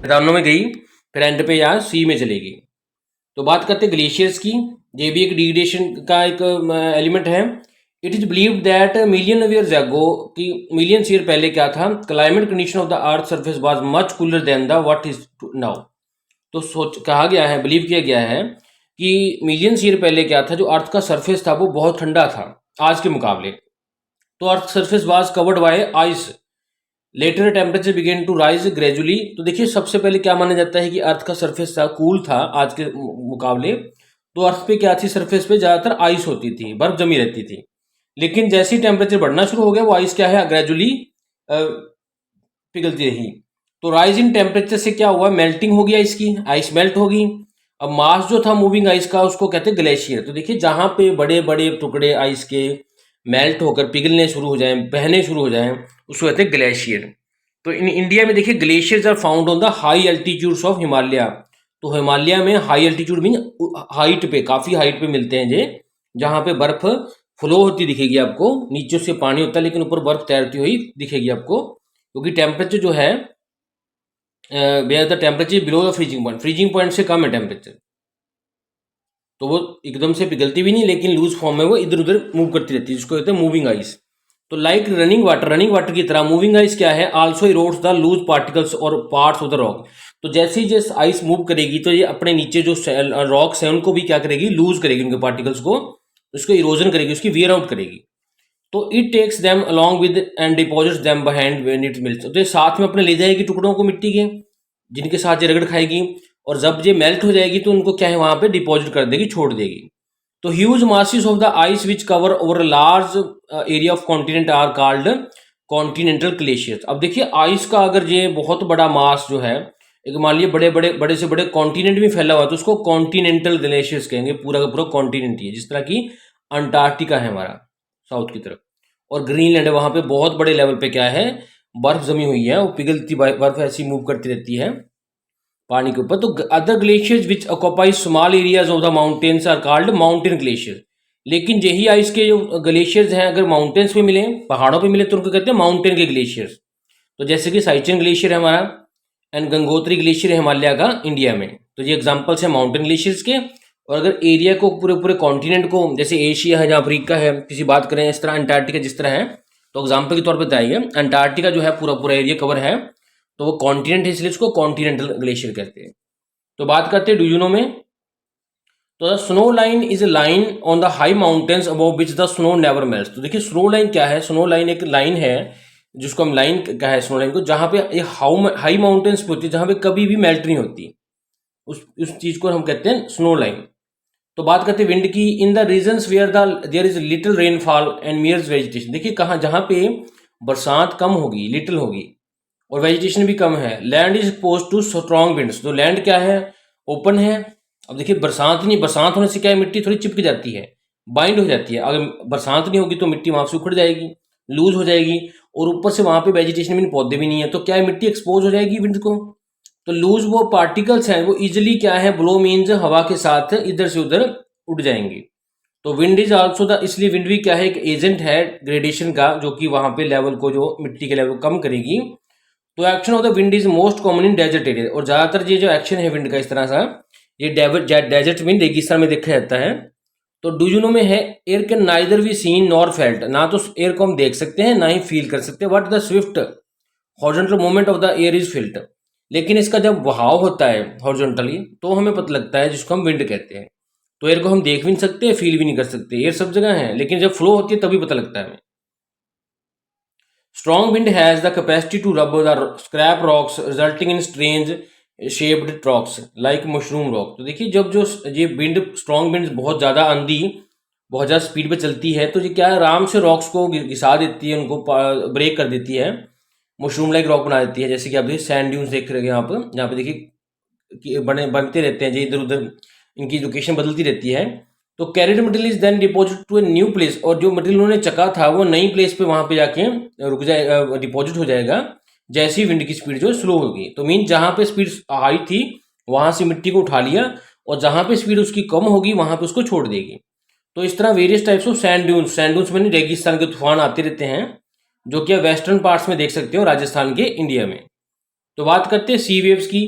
मैदानों में गई, फिर एंड पे यहाँ सी में चलेगी। तो बात करते हैं ग्लेशियर्स की। ये भी एक डिग्रेडेशन का एक एलिमेंट है। It is believed that million of years ago, कि मिलियंस ईयर पहले क्या था, climate condition of the earth surface was much cooler than the what is now. तो सोच कहा गया है, बिलीव किया गया है कि मिलियंस ईयर पहले क्या था, जो अर्थ का सरफेस था वो बहुत ठंडा था आज के मुकाबले। तो earth surface was covered by ice, later temperature began to rise gradually. तो देखिए सबसे पहले क्या माना जाता है कि अर्थ का सरफेस था, कूल था आज के मुकाबले। तो अर्थ पे क्या थी, सरफेस पे ज़्यादातर आइस होती थी, बर्फ जमी रहती थी। लेकिन जैसे ही टेम्परेचर बढ़ना शुरू हो गया, वो आइस क्या है, ग्रेजुअली पिघलती रही। तो राइज इन टेम्परेचर से क्या हुआ, मेल्टिंग हो गया इसकी, आइस मेल्ट होगी। अब मास जो था मूविंग आइस का, उसको कहते हैं ग्लेशियर। तो देखिए जहाँ पे बड़े बड़े टुकड़े आइस के मेल्ट होकर पिघलने शुरू हो जाएं, बहने शुरू हो जाएं, उसको कहते हैं ग्लेशियर। तो इन इंडिया में देखिए glaciers are found on the high altitudes of Himalaya. तो हिमालय में हाई एल्टीट्यूड मीन हाइट पे, काफ़ी हाइट पे मिलते हैं ये, जहाँ पे बर्फ फ्लो होती दिखेगी आपको, नीचे से पानी होता है लेकिन ऊपर बर्फ तैरती हुई दिखेगी आपको, क्योंकि टेम्परेचर जो है where the temperature below the freezing point से कम है टेम्परेचर। तो वो एकदम से पिघलती भी नहीं, लेकिन लूज फॉर्म में वो इधर उधर मूव करती रहती है, जिसको कहते हैं मूविंग आइस। तो लाइक रनिंग वाटर की तरह मूविंग आइस क्या है, also erodes the loose particles और पार्ट्स ऑफ द रॉक। तो जैसे ही जैसे आइस मूव करेगी, तो ये अपने नीचे जो रॉक्स हैं उनको भी क्या करेगी, लूज करेगी, उनके पार्टिकल्स को, उसको इरोजन करेगी, उसकी वियर आउट करेगी। तो it takes them along with and deposits them behind when it melts. तो ये साथ में अपने ले जाएगी टुकड़ों को मिट्टी के, जिनके साथ ये रगड़ खाएगी, और जब ये मेल्ट हो जाएगी तो उनको क्या है, वहां पे डिपॉजिट कर देगी, छोड़ देगी। तो huge masses of the ice which cover over large area of continent are called continental glaciers. अब देखिए आइस का अगर ये बहुत बड़ा मास जो है, एक मान लीजिए बड़े से बड़े कॉन्टिनेंट में फैला हुआ है, तो उसको कॉन्टिनेंटल ग्लेशियर्स कहेंगे। पूरा का पूरा कॉन्टिनेंट ही है, जिस तरह की अंटार्कटिका है हमारा साउथ की तरफ, और ग्रीनलैंड है, वहां पे बहुत बड़े लेवल पे क्या है, बर्फ जमी हुई है, वो पिघलती बर्फ ऐसी मूव करती रहती है पानी के ऊपर। तो other glaciers which occupy small areas of the mountains are called mountain glacier. लेकिन यही आइस के जो ग्लेशियर्स हैं, अगर माउंटेन्स पे मिले, पहाड़ों पे मिले, तो उनको कहते हैं माउंटेन के ग्लेशियर्स। तो जैसे कि साइचन ग्लेशियर है हमारा, एंड गंगोत्री ग्लेशियर है हिमालय का इंडिया में। तो ये एग्जाम्पल्स हैं माउंटेन ग्लेशियर्स के। और अगर एरिया को, पूरे पूरे कॉन्टिनेंट को, जैसे एशिया है, जहाँ अफ्रीका है, किसी बात करें इस तरह, अंटार्कटिका जिस तरह है, तो एग्जाम्पल के तौर पर बताइए, अंटार्कटिका जो है पूरा पूरा एरिया कवर है, तो वो कॉन्टिनेंट है, इसलिए उसको कॉन्टिनेंटल ग्लेशियर कहते हैं। तो बात करते हैं डू में। तो snow line is a line on the high mountains above which the snow never melts. तो देखिए स्नो लाइन क्या है, स्नो लाइन एक लाइन है, जिसको हम लाइन कहा है स्नो लाइन को, जहाँ पे ये हाई माउंटेन्स पे होती है, जहाँ पे कभी भी मेल्ट नहीं होती, उस चीज़ को हम कहते हैं स्नो लाइन। तो बात करते हैं विंड की। In the regions where the there is little rainfall and मियर्स वेजिटेशन। देखिए कहाँ, जहाँ पे बरसात कम होगी, लिटिल होगी, और वेजिटेशन भी कम है, land is expose to strong winds. तो लैंड क्या है, ओपन है। अब देखिए बरसात ही नहीं, बरसात होने से क्या है, मिट्टी थोड़ी चिपक जाती है, बाइंड हो जाती है। अगर बरसात नहीं होगी तो मिट्टी वहाँ से उखड़ जाएगी, लूज हो जाएगी, और ऊपर से वहाँ पे वेजिटेशन भी नहीं, पौधे भी नहीं है, तो क्या है, मिट्टी एक्सपोज हो जाएगी विंड को। तो लूज वो पार्टिकल्स हैं, वो इजिली क्या है, ब्लो मीन्स हवा के साथ इधर से उधर उड़ जाएंगे। तो विंड इज आल्सो द, इसलिए विंड भी क्या है, एक एजेंट है ग्रेडेशन का, जो कि वहाँ पे लेवल को, जो मिट्टी के लेवल को कम करेगी। तो action of the wind is most common in desert area. और ज़्यादातर ये जो एक्शन है विंड का इस तरह सा, ये डेजर्ट मीन रेगिस्तान में देखा जाता है। तो डू यू नो में है, air can neither be seen nor felt. ना तो एयर को हम देख सकते हैं, ना ही फील कर सकते। What the swift horizontal movement of the air is felt. लेकिन इसका जब बहाव होता है हॉरिजॉन्टली, तो हमें पता लगता है, जिसको हम विंड कहते हैं। तो एयर को हम देख भी नहीं सकते, फील भी नहीं कर सकते, एयर सब जगह है, लेकिन जब फ्लो होती है तभी पता लगता है हमें। Strong wind has the capacity to rub the scrap rocks, resulting in strange shaped rocks like mushroom rock। तो देखिए जब जो ये विंड, स्ट्रॉन्ग विंड, बहुत ज़्यादा आंधी, बहुत ज़्यादा स्पीड पे चलती है, तो ये क्या है, आराम से रॉक्स को घिसा देती है, उनको ब्रेक कर देती है, मशरूम लाइक रॉक बना देती है। जैसे कि आप देखिए सैंड ड्यून्स देख रहे हैं यहाँ पे देखिए कि बनते रहते हैं, जो इधर उधर इनकी लोकेशन बदलती रहती है। तो carried material is then deposit to a new place. और जो मटेरियल उन्होंने चका था, वो नई प्लेस पे वहां पे जाके रुक जाएगा, डिपॉजिट हो जाएगा, जैसे ही विंड की स्पीड जो स्लो होगी। तो मीन जहां पे स्पीड हाई थी, वहां से मिट्टी को उठा लिया, और जहां पे स्पीड उसकी कम होगी, वहां पे उसको छोड़ देगी। तो इस तरह various types of sand dunes में रेगिस्तान के तूफान आते रहते हैं, जो कि वेस्टर्न पार्ट्स में देख सकते हो, राजस्थान के, इंडिया में। तो बात करते हैं सी वेव्स की।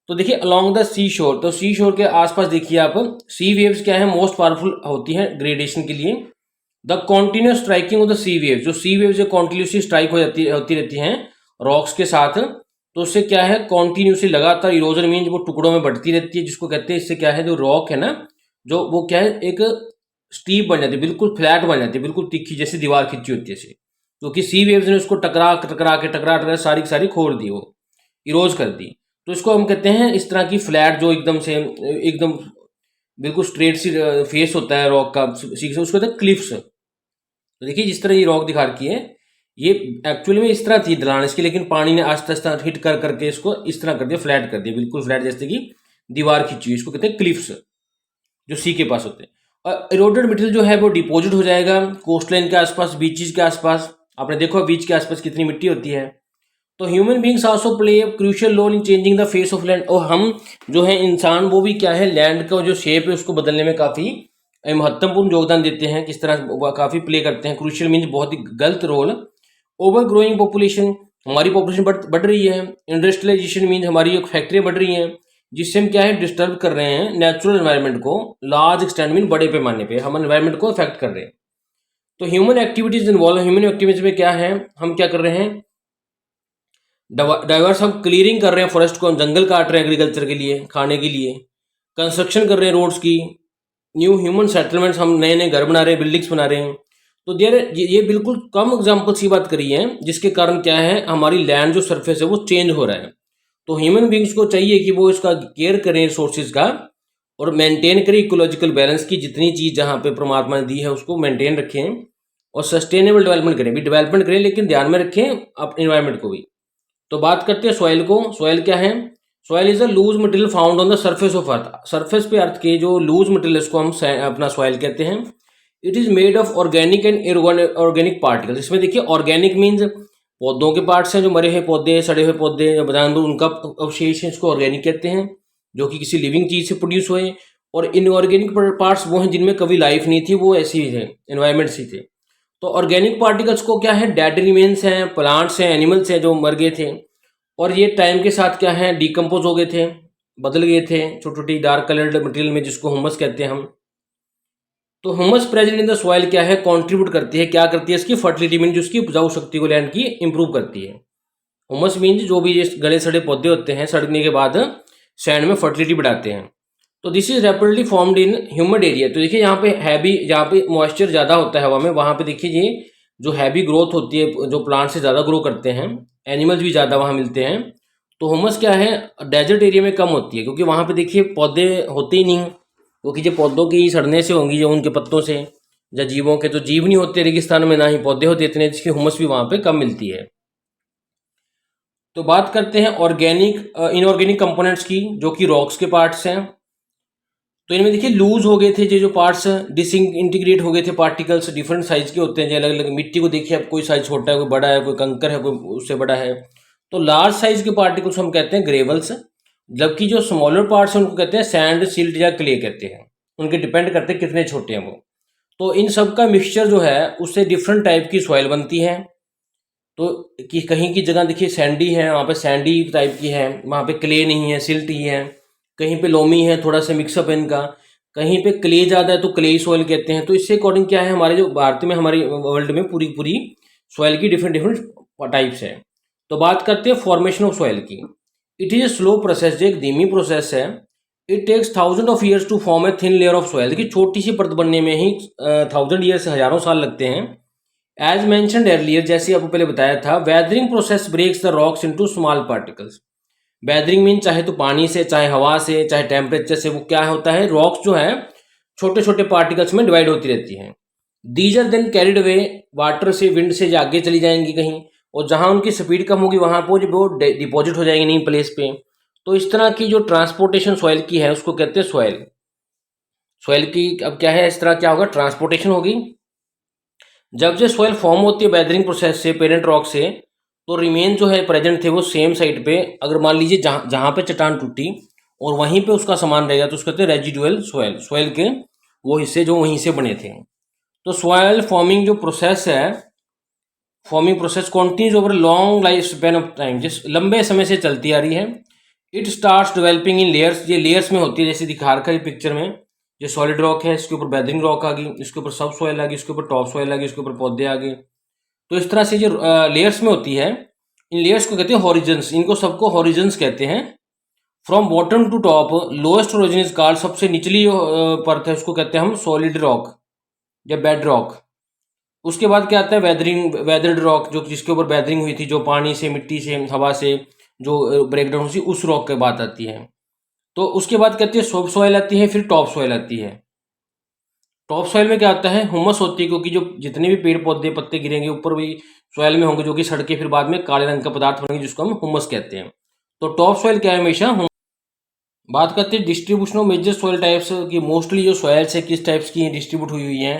तो देखिए अलोंग द सी शोर, तो सी शोर के आसपास देखिए आप, सी वेव्स क्या है, मोस्ट पावरफुल होती हैं ग्रेडेशन के लिए। The continuous striking of the sea waves, जो सी वेव्स है कॉन्टिन्यूसली स्ट्राइक हो जाती होती रहती हैं रॉक्स के साथ, तो उससे क्या है कॉन्टिन्यूसली लगातार इरोजन मीन वो टुकड़ों में बढ़ती रहती है, जिसको कहते हैं, इससे क्या है जो रॉक है ना, जो वो क्या है एक स्टीप बन जाती है, बिल्कुल फ्लैट बन जाती है, बिल्कुल तिखी जैसी दीवार खिंची होती है ऐसे, क्योंकि सी वेव्स ने उसको टकरा टकरा के टकरा टकरा सारी की सारी खोल दी, वो इरोज कर दी। तो इसको हम कहते हैं इस तरह की फ्लैट जो एकदम से एकदम बिल्कुल स्ट्रेट सी फेस होता है रॉक का, उसको कहते हैं क्लिफ्स। तो देखिए जिस तरह ये रॉक दिखा रखी है, ये एक्चुअली में इस तरह थी ढलान इसकी, लेकिन पानी ने आस्ते आस्ते हिट कर करके इसको इस तरह कर दिया, फ्लैट कर दिया, बिल्कुल फ्लैट जैसे कि दीवार खींची हुई, इसको कहते हैं क्लिफ्स, जो सी के पास होते हैं। और इरोडेड मटेरियल जो है वो डिपोजिट हो जाएगा कोस्ट लाइन के आसपास, बीचेस के आसपास। आपने देखो बीच के आसपास कितनी मिट्टी होती है। तो human beings also play crucial role in changing the face of land, और हम जो है इंसान वो भी क्या है लैंड का जो शेप है उसको बदलने में काफ़ी महत्वपूर्ण योगदान देते हैं। किस तरह वो काफ़ी प्ले करते हैं, क्रूशियल मीन्स बहुत ही गलत रोल। ओवर ग्रोइंग पॉपुलेशन, हमारी पॉपुलेशन बढ़ रही है। इंडस्ट्रियलाइजेशन मीन्स हमारी फैक्ट्रियाँ बढ़ रही हैं, जिससे हम क्या है डिस्टर्ब कर रहे हैं नेचुरल एनवायरनमेंट को, लार्ज एक्सटेंड मीन बड़े पैमाने पे हम एनवायरनमेंट को अफेक्ट कर रहे हैं। तो human activities involve, human activities में क्या है, हम क्या कर रहे हैं, डाइवर्स, हम क्लियरिंग कर रहे हैं फॉरेस्ट को, हम जंगल काट रहे हैं एग्रीकल्चर के लिए, खाने के लिए, कंस्ट्रक्शन कर रहे हैं रोड्स की, न्यू ह्यूमन सेटलमेंट्स, हम नए नए घर बना रहे हैं, बिल्डिंग्स बना रहे हैं। तो देर ये बिल्कुल कम एग्जाम्पल्स की बात करी है, जिसके कारण क्या है हमारी लैंड जो सरफेस है वो चेंज हो रहा है। तो ह्यूमन बींग्स को चाहिए कि वो इसका केयर करें रिसोर्सेज का, और मेंटेन करें इकोलॉजिकल बैलेंस की, जितनी चीज़ जहाँ पे परमात्मा ने दी है उसको मेंटेन रखें, और सस्टेनेबल डेवलपमेंट करें, भी डेवलपमेंट करें लेकिन ध्यान में रखें अपने इन्वायरमेंट को भी। तो बात करते हैं सॉइल को। सॉइल क्या है, soil is a loose material found on the surface of earth, surface पे अर्थ के जो लूज मटेरियल इसको हम अपना सॉइल कहते हैं। It is made of organic and inorganic particles, इसमें देखिए ऑर्गेनिक मीन्स पौधों के पार्ट्स हैं, जो मरे हुए पौधे, सड़े हुए पौधे, जानवर, उनका अवशेष है, इसको ऑर्गेनिक कहते हैं, जो कि किसी लिविंग चीज से प्रोड्यूस हुए। और इनऑर्गेनिक पार्ट्स वो हैं जिनमें कभी लाइफ नहीं थी, वो ऐसे ही थे, एनवायरमेंट से थे। तो ऑर्गेनिक पार्टिकल्स को क्या है, डेड रिमेन्स हैं, प्लांट्स हैं, एनिमल्स हैं जो मर गए थे, और ये टाइम के साथ क्या है डिकम्पोज हो गए थे, बदल गए थे छोटी छोटी डार्क कलर्ड मटेरियल में, जिसको ह्यूमस कहते हैं हम। तो humus present in the soil क्या है, कंट्रीब्यूट करती है, क्या करती है, इसकी फर्टिलिटी मीन, जो उसकी उपजाऊ शक्ति को लैंड की इंप्रूव करती है। ह्यूमस मीन जो भी ये गले सड़े पौधे होते हैं, सड़ने के बाद सैंड में फर्टिलिटी बढ़ाते हैं। तो this is rapidly formed in humid area. तो देखिए यहाँ पे हैवी, जहाँ पे मॉइस्चर ज़्यादा होता है हवा में, वहाँ पे देखिए ये जो हैवी ग्रोथ होती है, जो प्लांट से ज़्यादा ग्रो करते हैं, एनिमल्स भी ज़्यादा वहाँ मिलते हैं। तो ह्यूमस क्या है डेजर्ट एरिया में कम होती है, क्योंकि वहाँ पे देखिए पौधे होते ही नहीं, क्योंकि जो पौधों की सड़ने से होंगी, जो उनके पत्तों से, या जीवों के तो जीव नहीं होते रेगिस्तान में, ना ही पौधे होते इतने, जिसकी ह्यूमस भी वहाँ पे कम मिलती है। तो बात करते हैं ऑर्गेनिक इनऑर्गेनिक कंपोनेंट्स की, जो कि रॉक्स के पार्ट्स हैं। तो इनमें देखिए लूज हो गए थे जो पार्ट्स, डिसइंटीग्रेट हो गए थे पार्टिकल्स, डिफरेंट साइज के होते हैं, जो अलग अलग मिट्टी को देखिए अब कोई साइज छोटा है, कोई बड़ा है, कोई कंकर है, कोई उससे बड़ा है। तो लार्ज साइज के पार्टिकल्स हम कहते हैं ग्रेवल्स, जबकि जो स्मॉलर पार्ट्स हैं उनको कहते हैं सैंड, सिल्ट या क्ले कहते हैं। उनके डिपेंड करते हैं कितने छोटे हैं वो। तो इन सब का मिक्सचर जो है उससे डिफरेंट टाइप की सॉइल बनती है। तो कि कहीं की जगह देखिए सैंडी है, वहाँ पे सैंडी टाइप की है, वहाँ पे क्ले नहीं है, सिल्ट ही है। कहीं पे लोमी है, थोड़ा सा मिक्सअप है इनका। कहीं पे क्ले ज़्यादा है तो क्ले सॉइल कहते हैं। तो इससे अकॉर्डिंग क्या है, हमारे जो भारत में, हमारी वर्ल्ड में पूरी पूरी सॉइल की डिफरेंट डिफरेंट टाइप्स है। तो बात करते हैं फॉर्मेशन ऑफ सॉइल की। It is a slow process, जो एक धीमी प्रोसेस है। It takes thousand of years to form a thin layer of soil, कि छोटी सी परत बनने में ही 1000 ईयर से हजारों साल लगते हैं। एज मैंशनड अर्लियर, जैसे आपको पहले बताया था, weathering process breaks the rocks into small particles. Weathering mean चाहे तो पानी से, चाहे हवा से, चाहे टेम्परेचर से, वो क्या होता है रॉक्स जो है छोटे छोटे पार्टिकल्स में डिवाइड होती रहती हैं। These are then carried away water से, विंड से, जो आगे चली जाएंगी कहीं, और जहाँ उनकी स्पीड कम होगी वहाँ पर वो डिपॉजिट हो जाएंगे नई प्लेस पे। तो इस तरह की जो ट्रांसपोर्टेशन सॉइल की है उसको कहते हैं सॉइल। सॉइल की अब क्या है, इस तरह क्या होगा, ट्रांसपोर्टेशन होगी। जब से सॉइल फॉर्म होती है वेदरिंग प्रोसेस से, पेरेंट रॉक से, तो रिमेन जो है प्रेजेंट थे वो सेम साइट पे। अगर मान लीजिए जहाँ जहाँ पे चट्टान टूटी और वहीं पे उसका सामान रहेगा तो उसको कहते हैं रेजिडुअल सॉइल, सॉइल के वो हिस्से जो वहीं से बने थे। तो सॉइल फॉर्मिंग जो प्रोसेस है forming process continues over long life span of time, जिस लंबे समय से चलती आ रही है। It starts developing in layers, ये लेयर्स में होती है, जैसे दिखा रखा है पिक्चर में। ये सॉलिड रॉक है, इसके ऊपर बेदरिंग रॉक आ गई, इसके ऊपर सब सॉइल आ गई, इसके ऊपर टॉप सॉइल आ गई, इसके ऊपर पौधे आ गए। तो इस तरह से जो लेयर्स में होती है, इन लेयर्स को कहते हैं हॉरिजन्स, इनको सबको हॉरिजन्स कहते हैं। From bottom to top lowest horizon is called, सबसे निचली जो परत है उसको कहते हैं हम सॉलिड रॉक या बेड रॉक। उसके बाद क्या आता है वेदर्ड रॉक, जो जिसके ऊपर वेदरिंग हुई थी, जो पानी से, मिट्टी से, हवा से जो ब्रेकडाउन हुई, उस रॉक की बात आती है। तो उसके बाद कहते हैं सब सॉइल आती है, फिर टॉप सॉइल आती है। टॉप सॉइल में क्या आता है, हुमस होती है, क्योंकि जो जितने भी पेड़ पौधे पत्ते गिरेंगे ऊपर भी सॉइल में होंगे, जो कि सड़के फिर बाद में काले रंग का पदार्थ बनेंगे, जिसको हम हुमस कहते हैं। तो टॉप सॉइल क्या है, हमेशा बात करते हैं distribution of major soil types की। मोस्टली जो सॉइल्स है किस टाइप्स की डिस्ट्रीब्यूट हुई हैं।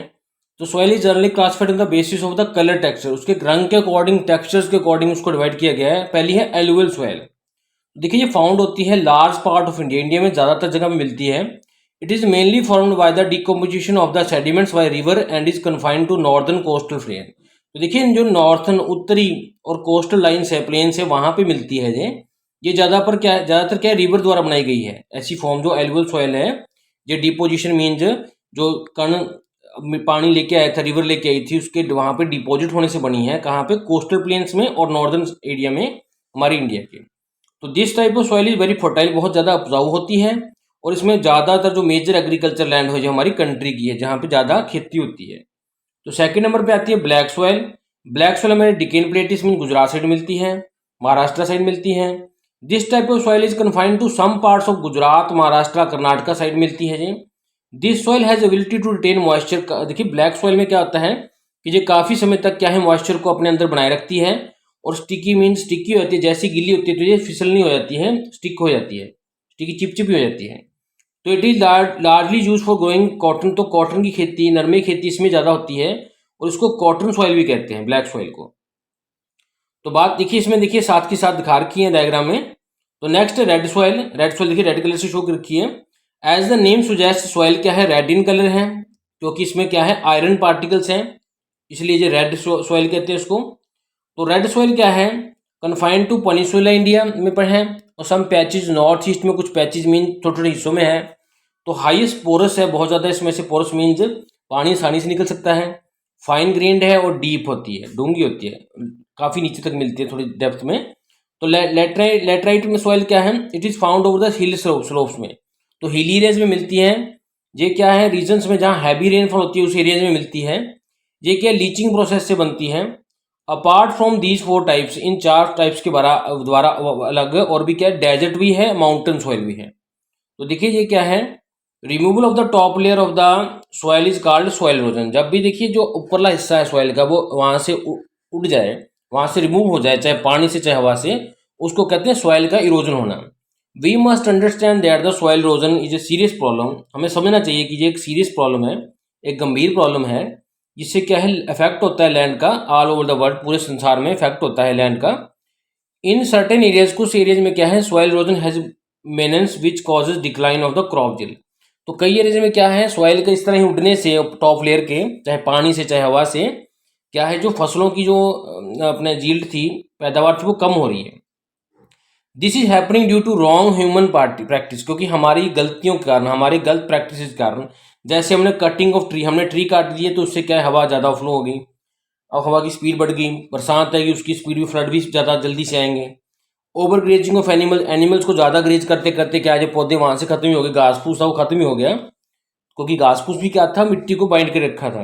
तो soil is generally classified in the basis of the colour texture, उसके रंग के अकॉर्डिंग, टेक्सचर्स के अकॉर्डिंग उसको डिवाइड किया गया है। पहली है एलुवियल सॉइल। देखिए ये फाउंड होती है large part of India, India में ज़्यादातर जगह में मिलती है। It is mainly formed by the decomposition of the sediments by river and is confined to northern coastal plain. तो देखिए जो नॉर्थन उत्तरी और कोस्टल लाइन्स है, प्लेन्स है, वहाँ पे मिलती है ये ज़्यादातर क्या है, रिवर द्वारा बनाई गई है ऐसी फॉर्म। जो एलुवियल सॉइल है, ये डिपोजिशन मीन्स जो कण पानी लेके आया था, रिवर लेके आई थी, उसके वहाँ पे डिपॉजिट होने से बनी है। कहाँ पे, कोस्टल प्लेन्स में और नॉर्दर्न एरिया में हमारी इंडिया के। तो this type of soil is very fertile, बहुत ज़्यादा उपजाऊ होती है। और इसमें ज़्यादातर जो मेजर एग्रीकल्चर लैंड हो जो हमारी कंट्री की है, जहाँ पे ज़्यादा खेती होती है। तो सेकंड नंबर पे आती है ब्लैक सॉइल। ब्लैक सॉइल हमारे डिकेन प्लेटिस में गुजरात साइड मिलती है, महाराष्ट्र साइड मिलती है। This type of soil is confined to some parts of Gujarat, Maharashtra, Karnataka side मिलती है जी। This soil has ability to retain moisture. देखिए ब्लैक सॉइल में क्या होता है कि ये काफ़ी समय तक क्या है, मॉइस्चर को अपने अंदर बनाए रखती है। और स्टिकी मीन स्टिकी होती है, जैसी गीली होती है तो ये फिसलनी हो जाती है, स्टिक हो जाती है, स्टिकी चिपचिपी हो जाती है। तो it is largely use for growing cotton. तो कॉटन की खेती, नरमे खेती इसमें ज़्यादा होती है, और इसको कॉटन सॉइल भी कहते हैं, ब्लैक सॉइल को। तो बात देखिए इसमें, देखिए साथ के साथ दिखा रखी है डायग्राम में। तो next red soil. Red soil देखिए रेड कलर से शो कर रखी है। As the name suggest, soil क्या है, रेड इन कलर है, क्योंकि इसमें क्या है, आयरन पार्टिकल्स हैं, इसलिए ये रेड सॉइल कहते हैं इसको। तो रेड सॉइल क्या है, कन्फाइंड टू पनिसुला इंडिया में पर है, और सम पैचेज नॉर्थ ईस्ट में, कुछ पैचेज मीन छोटे छोटे हिस्सों में है। तो हाईएस्ट पोरस है, बहुत ज़्यादा इसमें से पोरस मीन्स पानी आसानी से निकल सकता है। फाइन ग्रेन्ड है और डीप होती है, डूंगी होती है, काफ़ी नीचे तक मिलती है, थोड़ी डेप्थ में। तो लेटराइट में सॉइल क्या है, it is found over the hill slopes में। तो हिल एरियाज में मिलती है। ये क्या है, रीजन्स में जहाँ हैवी रेनफॉल होती है उस एरियाज में मिलती है। ये क्या लीचिंग प्रोसेस से बनती है। Apart from these 4 types, in 4 types के द्वारा अलग और भी क्या है, डेजर्ट भी है, माउंटेन सॉइल भी है। तो देखिए ये क्या है, removal of the top layer of the soil is called soil erosion. जब भी देखिए जो ऊपरला हिस्सा है सॉइल का, वो वहाँ से उड़ जाए, वहाँ से रिमूव हो जाए, चाहे पानी से चाहे हवा से, उसको कहते हैं सॉइल का इरोजन होना। We must understand that the soil erosion is a serious problem. हमें समझना चाहिए कि ये एक सीरियस प्रॉब्लम है, एक गंभीर प्रॉब्लम है, जिससे क्या है, इफेक्ट होता है लैंड का, ऑल ओवर द वर्ल्ड, पूरे संसार में इफेक्ट होता है लैंड का। इन सर्टेन एरियाज, कुछ एरियाज में क्या है, soil erosion has menace which causes decline of the crop yield। तो कई एरियाज में क्या है, सॉइल के इस तरह ही उड़ने से, टॉप लेयर के, चाहे पानी से चाहे हवा से, क्या है, जो फसलों की जो अपने यील्ड थी, पैदावार थी, वो कम हो रही है। This is happening due to wrong human practice, क्योंकि हमारी गलतियों के कारण, हमारी गलत प्रैक्टिस के कारण। जैसे हमने कटिंग ऑफ ट्री, हमने ट्री काट दिए, तो उससे क्या है, हवा ज़्यादा फ्लो हो गई, अब हवा की स्पीड बढ़ गई, बरसात आएगी, उसकी स्पीड भी, फ्लड भी ज़्यादा जल्दी से आएंगे। ओवर ग्रेजिंग ऑफ एनिमल्स को ज़्यादा ग्रेज करते करते क्या है, जो पौधे वहाँ से खत्म ही हो गए, घास फूस था वो खत्म ही हो गया, क्योंकि घास फूस भी क्या था, मिट्टी को बाइंड कर रखा था।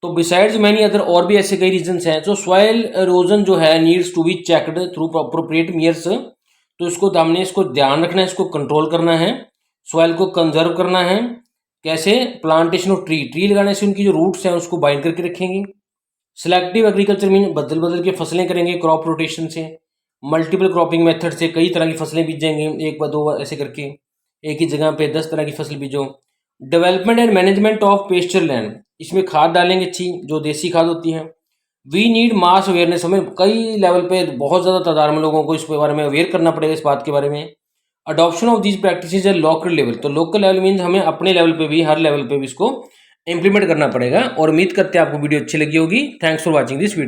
तो बिसाइड्स मैनी अदर, और भी ऐसे कई रीजंस हैं। तो सॉइल इरोजन जो है needs to be checked through appropriate measures. तो इसको हमने इसको ध्यान रखना है, इसको कंट्रोल करना है, सॉइल को कंजर्व करना है। कैसे, प्लांटेशन ऑफ ट्री लगाने से उनकी जो रूट्स हैं उसको बाइंड करके रखेंगे। सिलेक्टिव एग्रीकल्चर मीन बदल बदल के फसलें करेंगे, क्रॉप रोटेशन से, मल्टीपल क्रॉपिंग मेथड से, कई तरह की फसलें बीजेंगे, एक बार 2 बार ऐसे करके, एक ही जगह पे 10 तरह की फसल बीजो। Development and management of pasture land, इसमें खाद डालेंगे अच्छी, जो देसी खाद होती है। वी नीड मास अवेयरनेस, हमें कई लेवल पे बहुत ज़्यादा तादाद में लोगों को इस बारे में अवेयर करना पड़ेगा, इस बात के बारे में। Adoption of these practices at local level, तो लोकल लेवल मीन्स हमें अपने लेवल पे भी, हर लेवल पे भी इसको इम्प्लीमेंट करना पड़ेगा। और उम्मीद करते हैं आपको वीडियो अच्छी लगी होगी। Thanks for watching this video.